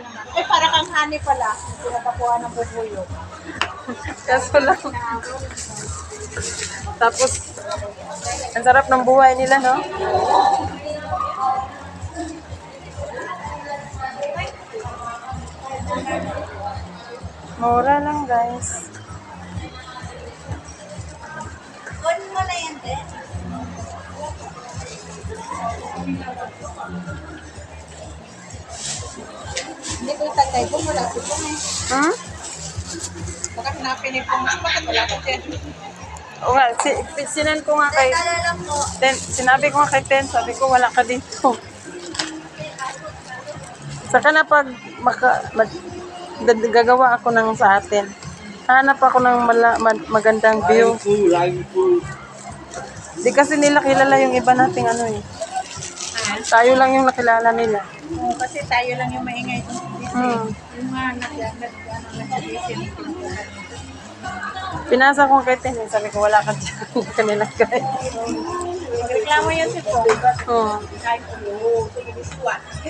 naman. Eh, para kang honey pala. Pinapakuha ng bubuyog. Kaso lang. Tapos, ang sarap ng buhay nila, no? Mura lang, guys. Kunin mo na yan, din. Hindi ko itagay ko. Wala ko po eh. Hmm? Baka pinapinip ko. Bakit wala ko din? O nga, sinan ko nga kay Lang po. Ten. Sinabi ko nga kay Ten, sabi ko wala ka dito. Saka na pag gagawa ako ng sa atin. Hanap ako ng magandang view. Di kasi nila kilala yung iba nating ano eh. Tayo lang yung nakilala nila. Oo, kasi tayo lang yung maingay dito. Hmm. Yung mga nag-busy. Pinasa ko kay Ten, sabi ko wala ka dyan. Hindi kami nagkaya. Reklamo yun si Po. Oo. Kahit po.